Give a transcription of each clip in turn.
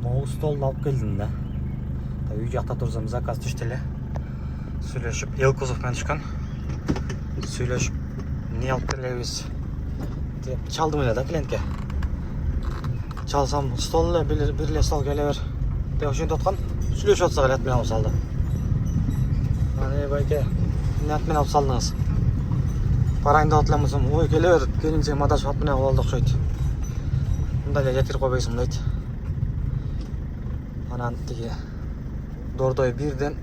Могу столды алып келдім да. Үй жақта тұрсам заказ түшті эле. Сүйлөшүп, эл кузов менен түшкөн. Сүйлөшүп, не алып келебиз деп чалдым эле да клиентке. Чалсам, стол эле, бир эле стол келе бер деп ошентип аткан. Сүйлөшүп атсак эле ат менен алып салды. Аны байке, эмне ат менен алып салдыңыз? Параңды алып элемсем, ой келе бер, келинче мадашып ат менен алып алды окшойт. Мындай эле жеткирип койбойсуң дейт. Анан тиги Дордой бирден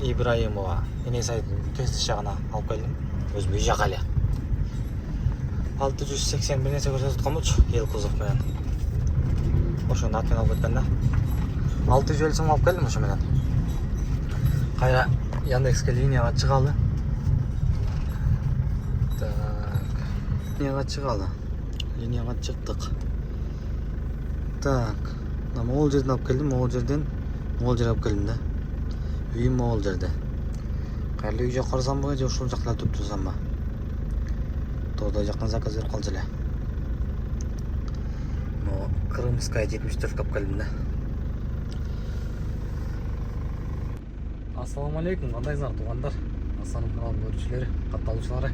Ибраимова Энес айдын тесті жағына алып келдім. Өзім үй жақ әлі. 680 бір несе көрсетіп қамылшы, ел кузов менен. Ошоны атмен алып кеткен да. 650 сом алып келдім ошо менен. Кайра Яндекске линияға чыгалы. Так. Линияға чыктык. Так. Могул жерден алып келдим, могул жерден алып келдим да. Үйім могул жерде. Кайрылы үй жак карасам ба, же ушул жакта туруп турсам ба? Тордой жактан заказ берип калчу эле. Могу Крымская 74 алып келдим да. Ассаламу алейкум, кандайсыңар туугандар? Ассанын каналынын көрүүчүлөрү, катталуучулары.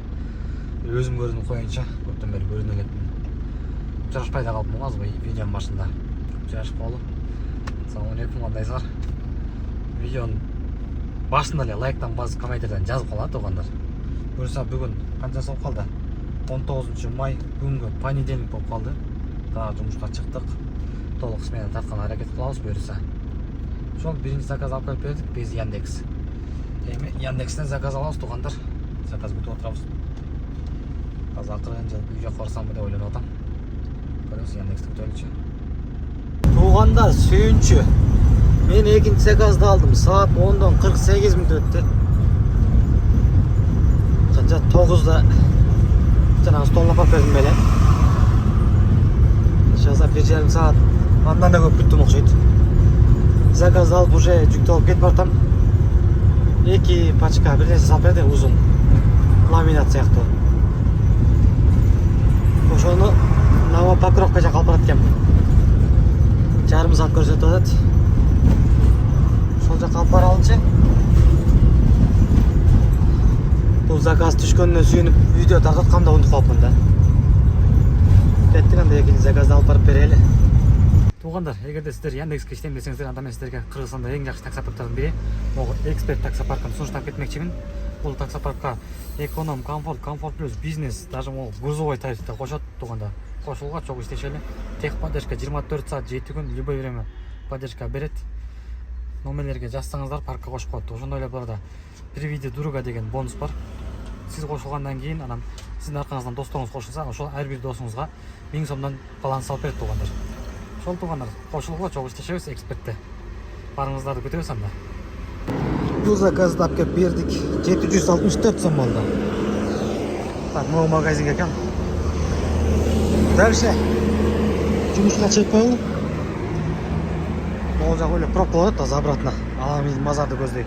Өзүм көрүүнү коюнча, көптөн бери көрүүнү элем. Жарашпай да калыпмын азыр видеонун башында. Жарашып калып. Ассаламу алейкум, кандайсыңар? Видеонун башында эле лайктан басып, комменттерден жазып калат туугандар. Буюрса бүгүн канчасы болуп калды? 19 май, бүгүнкү понедельник болуп калды. Дагы жумушка чыктык. Толук смена тарткан аракет кылабыз буюрса. Ошол биринчи заказ алып келип бердик биз Яндекс. Эми Яндекстен заказ алабыз туугандар. Заказ күтүп отурабыз. Азыр акырын үй жакка барсамбы деп ойлонуп атам. Көрөбүз, Яндексти күтөлүчү. Туугандар, сүйүнчү. Мен экинчи заказды алдым. Саат 10-дан 48 мүнөт өттү. Жанжа 9-да жанагы столун апарып бердим беле. Жаза 1,5 саат. Андан да көп күттүм окшойт. Заказды алып уже жүктүп алып кетип бартам. 2 пачка бир нерсе салып берди, узун. Ламинат сыяктуу. Ошону Новопокровка жака алып барат экем. Жарым саат көрсөтүп атат. Сол жака алып бара алчы. Бул заказ түшкөнүнө сүйүнүп видео тартканымда унутуп калыпмын да. Кеттик, анда экинчи заказды алып барып берели. Туугандар, эгерде сиздер Яндекске иштейм десеңиздер, анда мен сиздерге Кыргызстанда эң жакшы таксопарктардын бири могу Эксперт таксопаркын сунуштап кетмекчимин. Бул таксопаркка эконом, комфорт плюс, бизнес, даже могу грузовой тарифте кошот туугандар. Кошулга чогуу иштешели. Техподдержка 24 саат 7 күн любой время поддержка берет. Номерлерге жазсаңыздар паркка кошуп коет. Ошондой эле буларда приведи друга деген бонус бар. Сиз кошулгандан кийин анан сиздин аркаңыздан досторуңуз кошулса, ошол ар бир досуңузга 1000 сомдон баланс алып берет туугандар. Ошол туугандар, кошулууга чогуу иштешебиз Экспертте. Барыңыздарды күтөбүз анда. Бул заказды алып келип бердик. 764 сом болду. Так, могу магазинге келем. Дальше жумушка чыгып коелу. Могул жак эле пробка болот, азыр обратно. Мен мазарды көздөйм.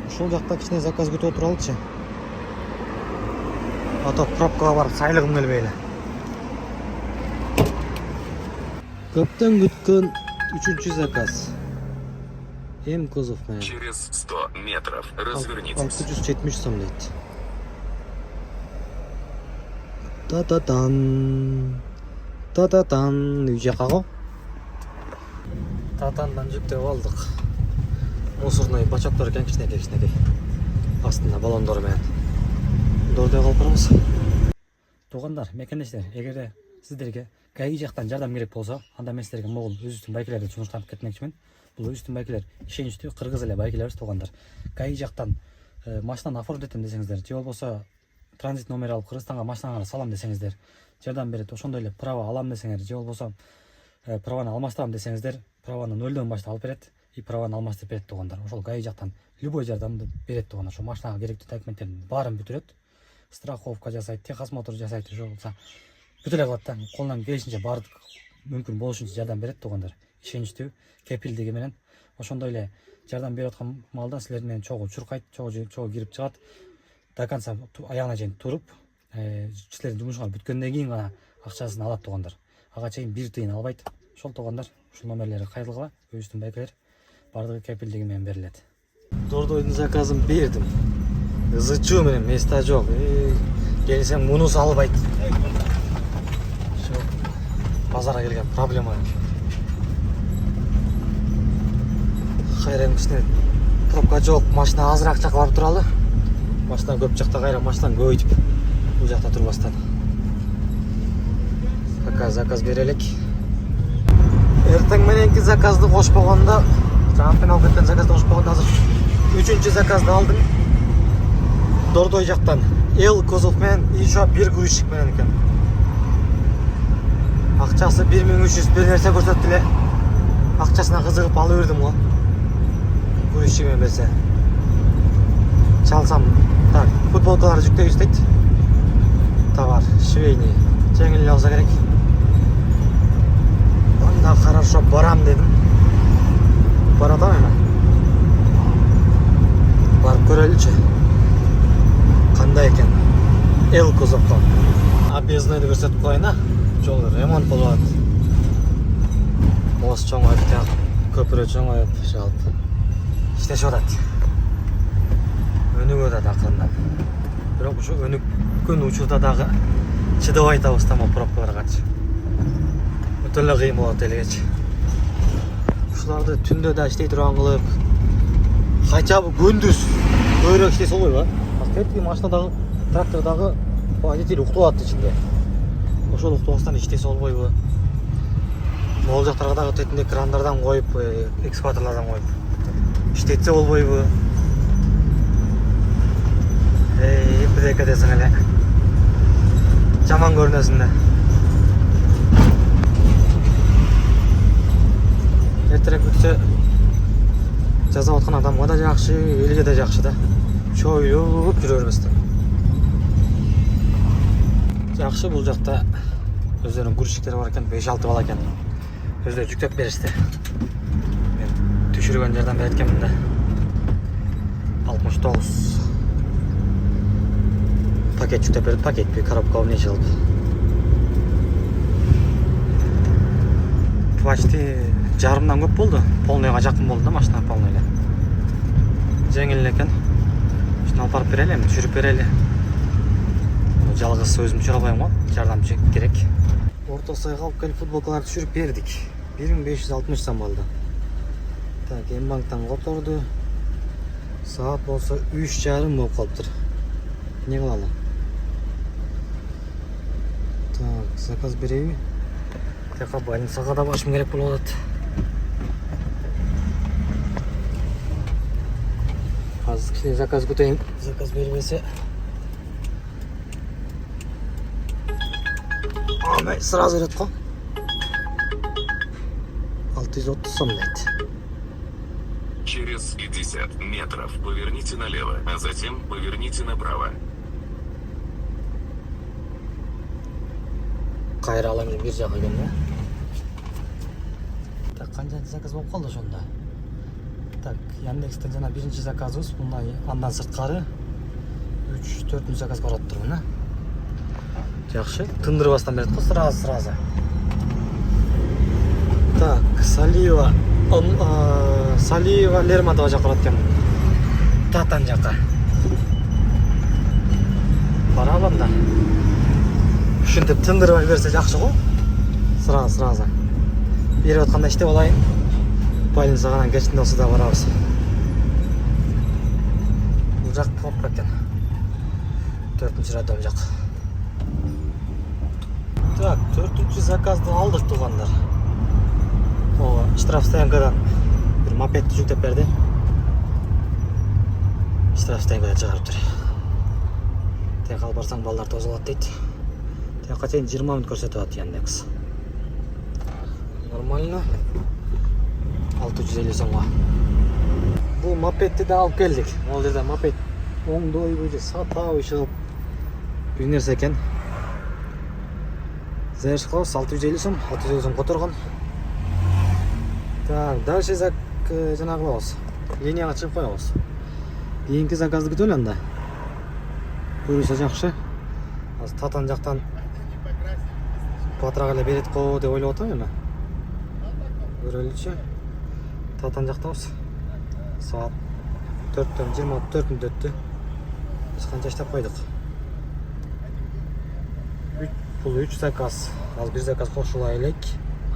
Ушул жакта кичине заказ күтүп отуралычы. Ата пробкага барып сайлыгым келбей эле. Көптөн күткөн 3-чү заказ. М кузов менен. Через 100 метров развернитесь. 670 сом дейт. Та-та-тан. Үй жака го. Татандан жүктөп алдык. Мусорный бачоктор экен, кичинекей. Астында баллондор менен. Дордой калып барабыз. Туугандар, мекендештер, эгерде сиздерге ГАИ жактан жардам керек болсо, анда мен сиздерге могул өзүбүздүн байкелерди сунуштап кетмекчимин. Бул өзүбүздүн байкелер, ишеничтүү кыргыз эле байкелерибиз туугандар. ГАИ жактан машинаны оформить этем десеңиздер, же болбосо транзит номер алып Кыргызстанга машинаңарды салам десеңиздер, жардам берет. Ошондой эле право алам десеңер, же болбосо праваны алмаштырам десеңиздер, праваны 0-дон баштап алып берет и праваны алмаштырып берет туугандар. Ошол ГАИ жактан любой жардамды берет туугандар. Ошо машинага керектүү документтердин баарын бүтүрөт. Страховка жасайт, техосмотр жасайт, ошо болсо бүт эле кылат да. Колунан келишинче баардык мүмкүн болушунча жардам берет туугандар. Ишеничтүү, кепилдиги менен. Ошондой эле жардам берип аткан маалда силер менен чогуу чуркайт, чогуу кирип чыгат. До конца аягына чейин туруп, силердин жумушуңар бүткөндөн кийин гана акчасын алат туугандар. Ага чейин бир тыйын албайт. ошол туугандар ушул номерлери кайрылгыла өзүбүздүн байкалар бардыгы кепилдиги менен берилет. Дордойдун заказын бердим. Ызычуу менен места жок. Келсем муну салбайт. Ошо базарга келген проблема. Кайра кичине пробка жок, машина азыраак жакка барып туралы. Машина көп жакта кайра машинаны көбөйтүп бул жакта турбастан. Заказ берелик. Эртең мененки заказды кошпогондо, жампен алып кеткен заказды кошпогондо азыр 3-чү заказды алдым. Дордой жактан Л кузов менен еще бир грузчик менен экен. Акчасы 1300 бир нерсе көрсөттү эле. Акчасына кызыгып алып бердим го. Грузчик менен берсе. Чалсам, так, футболкалар жүктөй istейт. Товар, швейный. Жеңил эле болсо керек. Анда хорошо барам дедим. Баратам эми. Барып көрөлүчү. Кандай экен? Л кузовко. Объездныйды көрсөтүп коюн, жол ремонт болуп атат. Мост чоңоюп атат, көпүрө чоңоюп, жалпы. İşte атат. Өнүгүп атат акырындан. Бирок ушу өнүккөн учурда дагы чыдабай атабыз тамам пробкаларгачы. Өтө эле кыйын болот элегечи. Ушуларды түндө да иштей турган кылып, хотя бы күндүз көбүрөөк иштесе болбойбу? Кепки машинадагы, трактордагы водитель уктап атты ичинде. Ошол уктабастан иштесе болбойбу? Могул жактарга дагы өтөтүндө крандардан коюп, экскаваторлордон коюп иштетсе болбойбу? Бирдеке десең эле жаман көрүнөсүң да. Эртерээк бүтсө жазап аткан адамга да жакшы, элге да жакшы да. Чоюлуп жүрө бербестен. Жакшы бул жакта өздөрүнүн грузчиктери бар экен, 5-6 бала экен. Өздөрү жүктөп беришти. Мен түшүргөн жерден берет экенмин да. 69 пакет жүктөп берет, пакет bir коробка эмнече кылып. Почти жарымдан көп болду. Полныйга жакын болду да машина полный эле. Жеңил эле экен. Шуну алып барып берели, түшүрүп берели. Жалгыз өзүм түшүрө албайм го, жардамчы керек. Орто сайга алып келип футболкаларды түшүрүп бердик. 1560 сом болду. Так, Мбанктан которду. Саат болсо 3:30 болуп калыптыр. Не кылалы? Так, заказ берейби? Тека больницага да башым керек болуп атат. Азыр кичине заказ күтөйүн. Заказ бербесе аны сразу берет го. 630 сом дейт. Через 50 метров поверните налево, а затем поверните направо. Кайра алам бир жака экен да. Так, канча заказ болуп калды ошондо. Так, Яндекстен жана биринчи заказыбыз, мындай андан сырткары 3-4 заказ барып турмун, а? Жакшы, тындырбастан берет го, сразу. Так, Салиева Лермонтова жака барат экен. Татан жака. Барабам да. Ушинтип тындырбай берсе жакшы го. Сразу. Берип атканда иштеп алайын. Больницага анан кечинде болсо да барабыз. Бул жак пробка экен. 4-чү радиом жак. Так, 4-чү заказды алдык туугандар. Штраф стоянкадан bir mopedni жүктөп берди. Штраф стоянкадан чыгарыптыр. Тияка алып барсаң балдар тозулат дейт. Тияка чейин 20 мүнөт көрсөтүп атат Яндекс. Нормально. 650 сомго. Бул мопедти да алып келдик. Ал жерде мопед оңдойбу же сатабы чыгып бир нерсе экен. Зерш кылабыз 650 сом, 650 сом которгон. Так, дальше жана кылабыз. Линияга чыгып коебуз. Кийинки заказды күтөлү анда. Көрүнсө жакшы. Азыр Татан жактан патрак эле берет го деп ойлоп атам эми. Көреличи. Татан жактабыз. Saat 4'ten 24 minut öttü. Biz kança işlep koyduk. 3 zakaz. Az bir zakaz koşulaylık.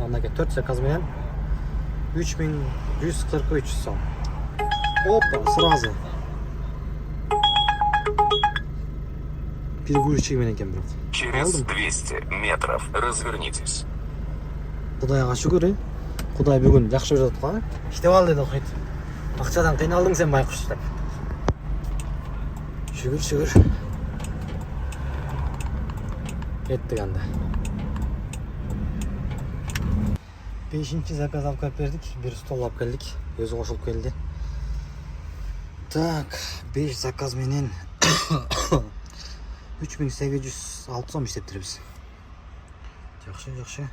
Anlaki 4 zakaz menen 3143 сом. Опа, сразу. Перегрузчик менен экен бирок. Через 200 метров развернитесь. Кудайга шүгүр. Кудай бүгүн жакшы берип аткан. Иштеп ал деди окуйт. Акчадан кыйналдың сен байкуш деп. Шүгүр. Кеттик анда. 5-ci zakaz alıp gelip verdik. Bir stol alıp geldik. Özü koşulup geldi. Tak, 5 zakaz menen 3806 сом işlettiribиz. Жақсы.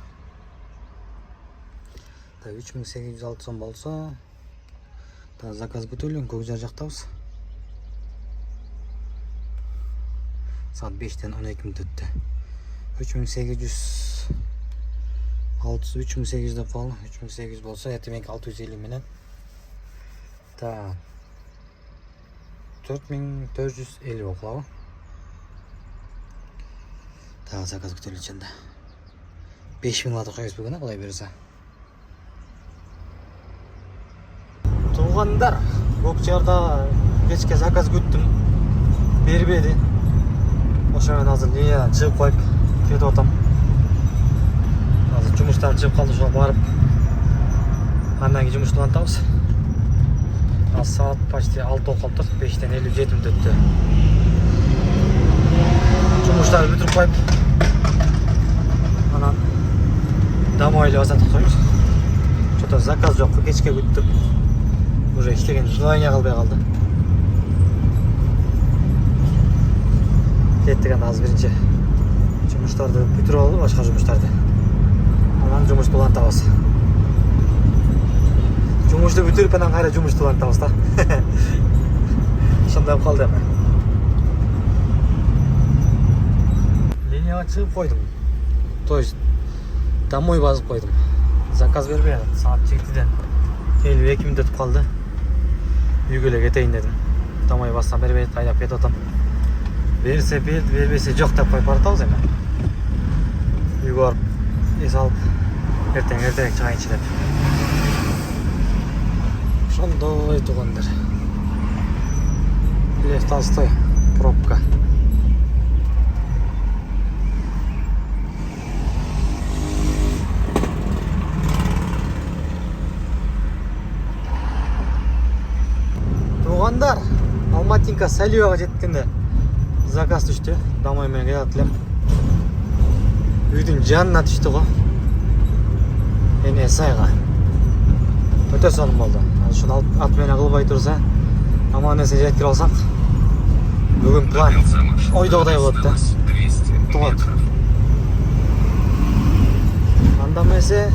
Так, 3806 сом болса, так, заказ бүтөлүн көк жар жактабыз. Saat 5'ten 12 minut öttü. 3800 деп калды. 3800 болса, этемек 650 менен. Так. 4450 болуп калабы. Так, заказ күтөлүп чында. 5000 лата коебуз бүгүн, Кудай берсе. Туугандар, Көкчарда кечке заказ күттүм. Бербеди. Ошо менен азыр линиядан чыгып коюп кетип атам. Азыр жумуштар чыгып калды, ошого барып андан кийин жумушту улантабыз. Az saat почти 6 болуп калыптыр. 5'ten 57 minut öttü. Жумуштарды бүтүрүп коюп, анан домой эле базардык коебуз. Что-то заказ жок, кечке күттүк. Уже иштеген желание калбай калды. Кеттик анда азыр биринчи жумуштарды бүтүрүп алып, башка жумуштарды. Анан жумушту улантабыз. Жумушту бүтүрүп анан кайра жумушту улантабыз да. Ошондой болуп калды эми. Линияга чыгып койдум. То есть домой басып койдум. Заказ бербей атат. Saat 7'den 52 minut өтүп калды. Үйгө эле кетейин дедим. Домой бассам бербей атат, кайдап кетип атам. Берсе берди, бербесе жок деп коюп баратабыз эми. Үйгө барып эс алып эртең чыгайынчы деп. Ошондой туугандар. Лев Толстой, пробка. Туугандар, Алматинка Салиевага жеткенде заказ түштү. Домой менен келат элем. Үйдүн жанына түштү го. Эне сайга. Өтө сонун болду. Ушуну ат менен кылбай турса, аман эсен жеткирип алсак, бүгүн план ойдогудай болот да. Тугат. Анда эмесе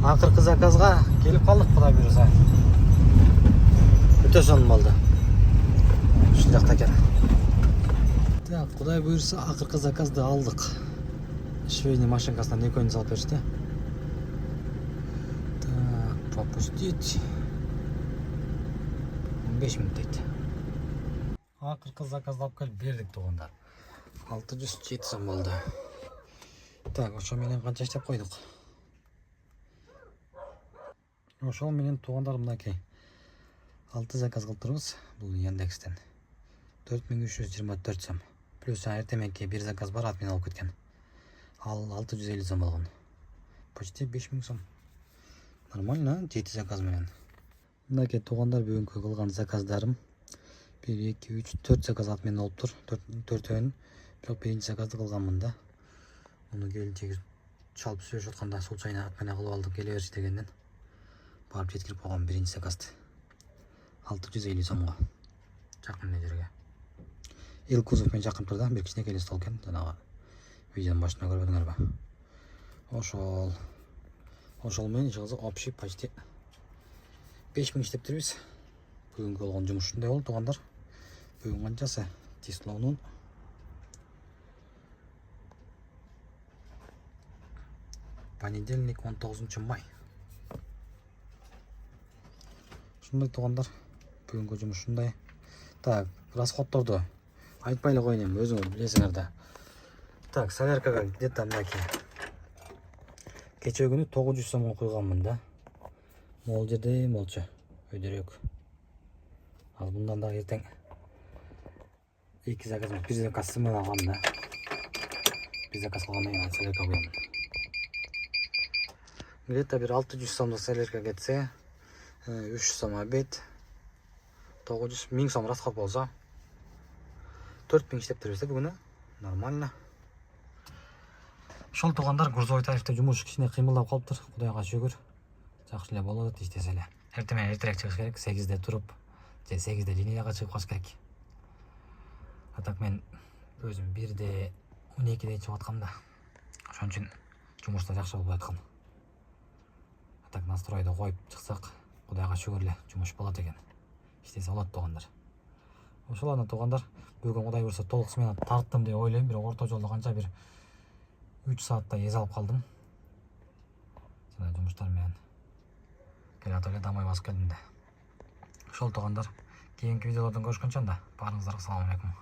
акыркы заказга келип калдык, Кудай буйруса. Өтө сонун болду. Ушул жакта экен. Так, Кудай буйруса акыркы заказды алдык. Швейный машинкасынан экөөнү салып беришти. Так, пропустить. 15 минут дейт. Акыркы заказды алып келип бердик туугандар. 607 сом болду. Так, ошо менен канча иштеп койдук. Ошол менен туугандар мынакей 6 заказ кылдырбыз. Бул Яндекстен 4324 сом. Плюс эртеменки бир заказ бар, ат менен алып кеткен. Ал 650 сом болгон. Почти 5000 сом. Нормально, 7 заказ менен. Мынакей туугандар бүгүнкү кылган заказдарым 1 2 3 4 заказ ат менен болуптур. 4-өн. Бирок биринчи заказды кылганмын да. Муну келинчеги чалып сүйлөшүп атканда случайно ат менен кылып алдым, келе берчи дегенден барып жеткирип койгон биринчи заказды. 650 сомго. Жакын эле жерге. Ил кузов менен жакын турда, бир кичинекей стол экен, жанагы видеонун башында көрбөдүңөрбү? Ошол менен иши кылсак общий почти 5000 иштептирбиз. Бүгүнкү болгон жумуш ушундай болду туугандар. Бүгүн канчасы? Тислоонун понедельник 19 май. Ушундай туугандар, бүгүнкү жумуш ушундай. Так, расходторду айтпай эле коеюн эми, өзүңөр билесиңер да. Так, соляркага где-то мынакей. Кече күнү 900 сомго куйганмын да. Могул жерде болчу, өйдөрөөк. Ал мындан дагы эртең 2 заказ, 1 заказ сымын алгам да. 1 заказ кылгандан кийин солярка куям. Где-то бир 600 сомдук солярка кетсе, 300 сом обед, 900, 1000 сом расход болсо, 4000 иштептирбиз да бүгүнү. Нормально. Ошол туугандар Грузовой тарифте жумуш кичине кыймылдап калыптыр. Кудайга шүгүр. Жакшы эле болот, иштесе эле. Эртең менен эртерээк чыгыш керек, 8-де туруп, же 8-де линияга чыгып калыш керек. А так мен өзүм 1-де 12-де чыгып аткам да. Ошон үчүн жумушта жакшы болуп аткан. А так настройду коюп чыксак, кудайга шүгүр эле жумуш болот экен. Иштесе болот туугандар. Ошол аны туугандар, бүгүн кудай буйрса толук смена тарттым деп ойлойм, бирок орто жолдо канча бир 3 сааттай эз алып калдым. Жана жумуштар менен келатып эле домой басып келдим да. Ошол туугандар, кийинки видеолордон көрүшкөнчө анда баарыңыздарга салам алейкум.